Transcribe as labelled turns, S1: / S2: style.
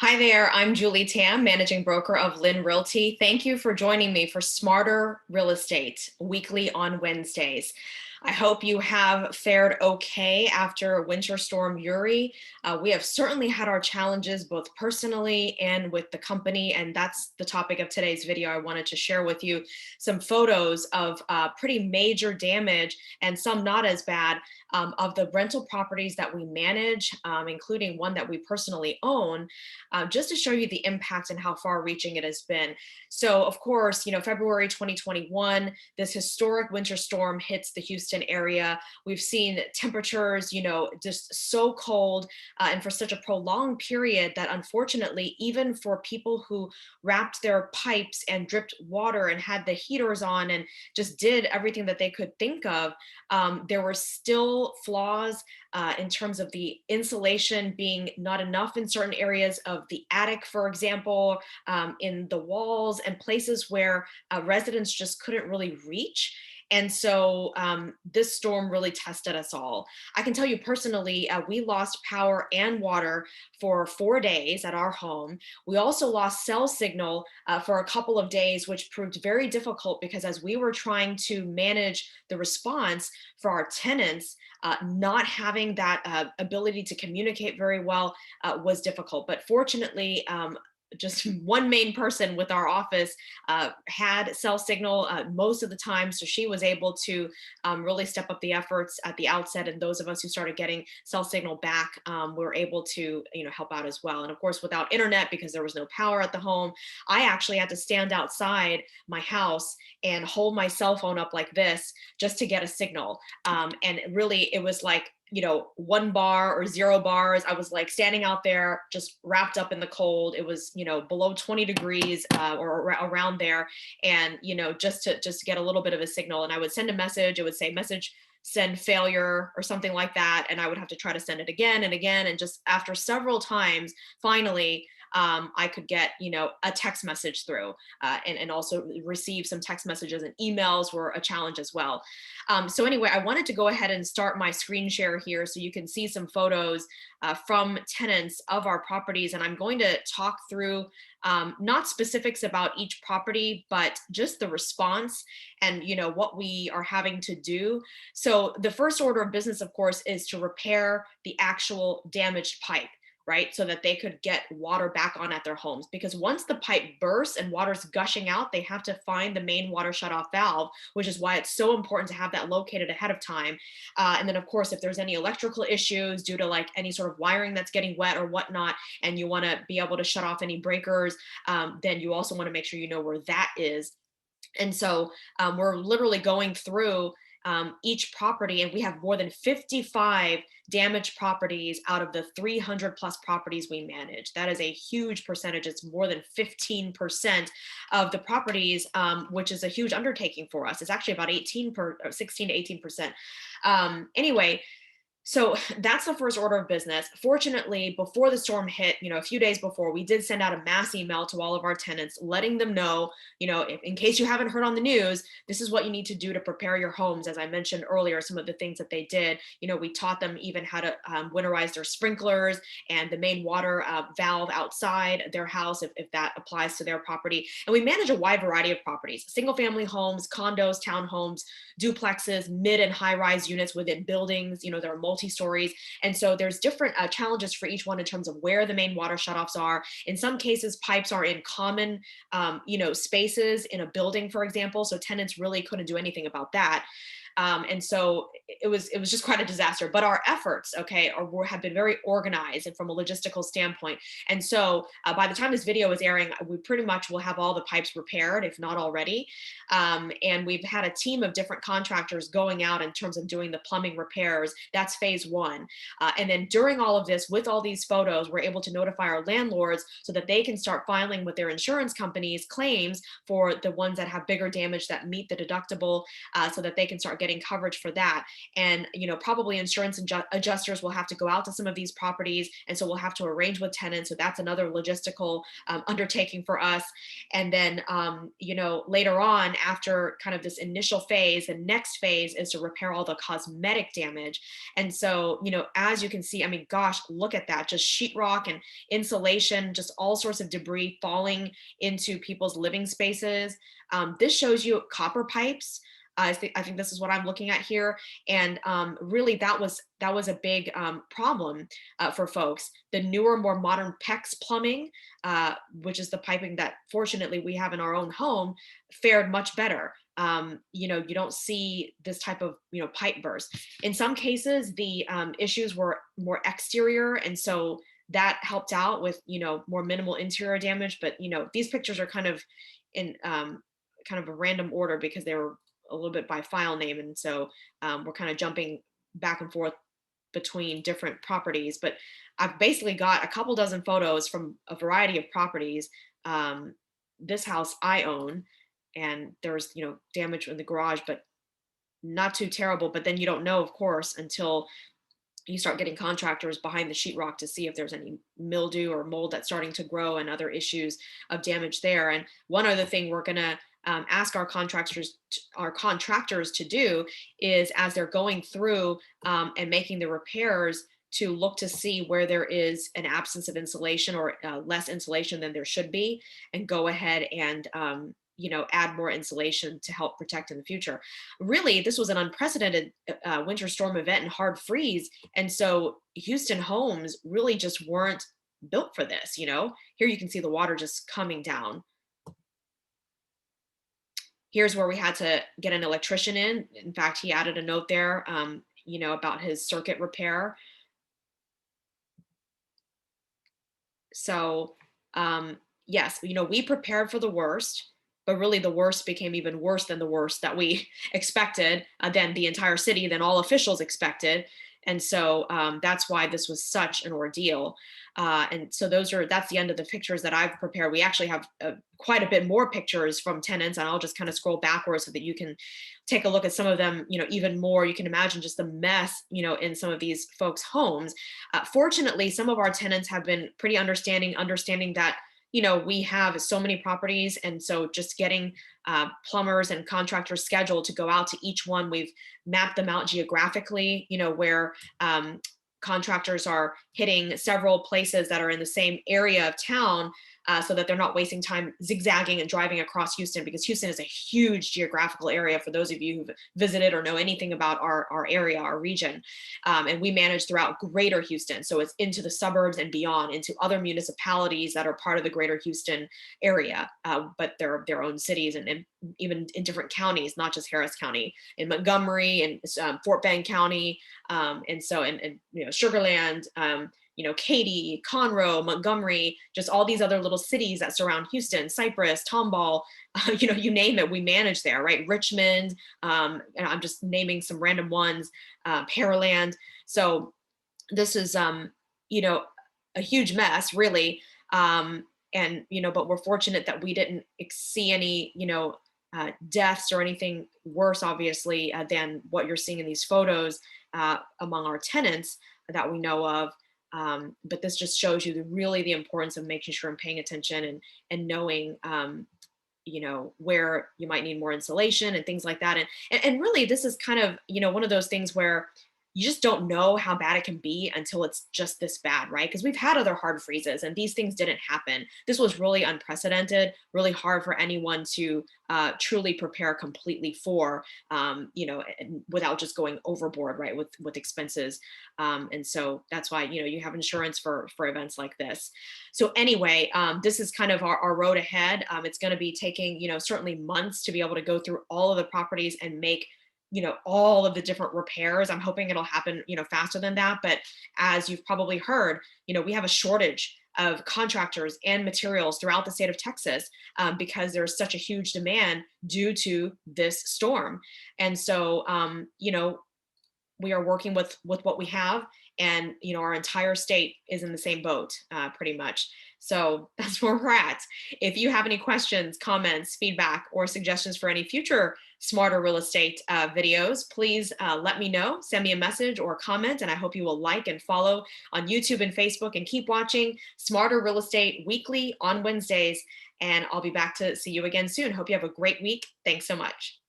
S1: Hi there, I'm Julie Tam, managing broker of LYN Realty. Thank you for joining me for Smarter Real Estate weekly on Wednesdays. I hope you have fared okay after Winter Storm Uri. We have certainly had our challenges both personally and with the company, and that's the topic of today's video. I wanted to share with you some photos of pretty major damage and some not as bad of the rental properties that we manage, including one that we personally own, just to show you the impact and how far reaching it has been. So of course, February 2021, this historic winter storm hits the Houston area. We've seen temperatures, just so cold and for such a prolonged period that unfortunately, even for people who wrapped their pipes and dripped water and had the heaters on and just did everything that they could think of, there were still flaws in terms of the insulation being not enough in certain areas of the attic, for example, in the walls and places where residents just couldn't really reach. And so this storm really tested us all. I can tell you personally, we lost power and water for 4 days at our home. We also lost cell signal for a couple of days, which proved very difficult because as we were trying to manage the response for our tenants, not having that ability to communicate very well was difficult. But fortunately, just one main person with our office had cell signal most of the time. So she was able to really step up the efforts at the outset. And those of us who started getting cell signal back were able to, help out as well. And of course, without internet, because there was no power at the home, I actually had to stand outside my house and hold my cell phone up like this just to get a signal. And really, it was like, 1 bar or 0 bars. I was like standing out there just wrapped up in the cold. It was, below 20 degrees or around there. And, just to get a little bit of a signal. And I would send a message, it would say message send failure or something like that. And I would have to try to send it again and again. And just after several times, finally, I could get, a text message through and also receive some text messages, and emails were a challenge as well. So anyway, I wanted to go ahead and start my screen share here so you can see some photos from tenants of our properties. And I'm going to talk through not specifics about each property, but just the response and what we are having to do. So the first order of business, of course, is to repair the actual damaged pipe, right? So that they could get water back on at their homes. Because once the pipe bursts and water's gushing out, they have to find the main water shutoff valve, which is why it's so important to have that located ahead of time. And then of course, if there's any electrical issues due to like any sort of wiring that's getting wet or whatnot, and you wanna be able to shut off any breakers, then you also wanna make sure you know where that is. And so we're literally going through each property, and we have more than 55 damaged properties out of the 300 plus properties we manage. That is a huge percentage. It's more than 15% of the properties, which is a huge undertaking for us. It's actually about 16 to 18%. Anyway, so that's the first order of business. Fortunately, before the storm hit, a few days before, we did send out a mass email to all of our tenants, letting them know, in case you haven't heard on the news, this is what you need to do to prepare your homes. As I mentioned earlier, some of the things that they did, we taught them even how to winterize their sprinklers and the main water valve outside their house, if that applies to their property. And we manage a wide variety of properties: single family homes, condos, townhomes, duplexes, mid and high rise units within buildings. There are multi-stories. And so there's different challenges for each one in terms of where the main water shutoffs are. In some cases, pipes are in common, spaces in a building, for example. So tenants really couldn't do anything about that. And so it was just quite a disaster. But our efforts, have been very organized and from a logistical standpoint. And so by the time this video is airing, we pretty much will have all the pipes repaired, if not already. And we've had a team of different contractors going out in terms of doing the plumbing repairs. That's phase one. And then during all of this, with all these photos, we're able to notify our landlords so that they can start filing with their insurance companies claims for the ones that have bigger damage that meet the deductible, so that they can start getting coverage for that. And, probably insurance adjusters will have to go out to some of these properties. And so we'll have to arrange with tenants. So that's another logistical undertaking for us. And then, later on, after kind of this initial phase, the next phase is to repair all the cosmetic damage. And so, as you can see, I mean, gosh, look at that, just sheetrock and insulation, just all sorts of debris falling into people's living spaces. This shows you copper pipes. I think this is what I'm looking at here, and really that was a big problem for folks. The newer, more modern PEX plumbing, which is the piping that fortunately we have in our own home, fared much better. You don't see this type of pipe burst. In some cases, the issues were more exterior, and so that helped out with more minimal interior damage. But these pictures are kind of in kind of a random order because they were a little bit by file name, and so we're kind of jumping back and forth between different properties. But I've basically got a couple dozen photos from a variety of properties. This house I own, and there's damage in the garage, but not too terrible. But then you don't know, of course, until you start getting contractors behind the sheetrock to see if there's any mildew or mold that's starting to grow and other issues of damage there. And one other thing we're going to ask our contractors to do is, as they're going through and making the repairs, to look to see where there is an absence of insulation or less insulation than there should be, and go ahead and add more insulation to help protect in the future. Really, this was an unprecedented winter storm event and hard freeze. And so Houston homes really just weren't built for this. Here you can see the water just coming down. Here's where we had to get an electrician in. In fact, he added a note there, about his circuit repair. So, yes, we prepared for the worst, but really the worst became even worse than the worst that we expected, than the entire city, than all officials expected. And so that's why this was such an ordeal. And so that's the end of the pictures that I've prepared. We actually have quite a bit more pictures from tenants, and I'll just kind of scroll backwards so that you can take a look at some of them, even more. You can imagine just the mess, in some of these folks' homes. Fortunately, some of our tenants have been pretty understanding that we have so many properties. And so just getting plumbers and contractors scheduled to go out to each one. We've mapped them out geographically, where contractors are hitting several places that are in the same area of town, so that they're not wasting time zigzagging and driving across Houston, because Houston is a huge geographical area for those of you who've visited or know anything about our area, our region. And we manage throughout greater Houston. So it's into the suburbs and beyond, into other municipalities that are part of the greater Houston area, but they're their own cities, and even in different counties, not just Harris County, in Montgomery and Fort Bend County. And so, and Sugar Land, Katy, Conroe, Montgomery, just all these other little cities that surround Houston, Cypress, Tomball, you name it, we manage there, right? Richmond, and I'm just naming some random ones, Pearland. So this is, a huge mess, really. But we're fortunate that we didn't see any, deaths or anything worse, obviously, than what you're seeing in these photos among our tenants that we know of. But this just shows you the importance of making sure and paying attention and knowing, where you might need more insulation and things like that. And really, this is kind of, one of those things where you just don't know how bad it can be until it's just this bad, right? Because we've had other hard freezes and these things didn't happen. This was really unprecedented, really hard for anyone to truly prepare completely for, without just going overboard, right, with expenses. And so that's why, you have insurance for events like this. So anyway, this is kind of our road ahead. It's going to be taking, certainly months to be able to go through all of the properties and make all of the different repairs. I'm hoping it'll happen, faster than that. But as you've probably heard, we have a shortage of contractors and materials throughout the state of Texas, because there's such a huge demand due to this storm. And so, we are working with what we have, and our entire state is in the same boat, pretty much. So that's where we're at. If you have any questions, comments, feedback, or suggestions for any future smarter real estate videos, please let me know. Send me a message or a comment, and I hope you will like and follow on YouTube and Facebook, and keep watching Smarter Real Estate weekly on Wednesdays. And I'll be back to see you again soon. Hope you have a great week. Thanks so much.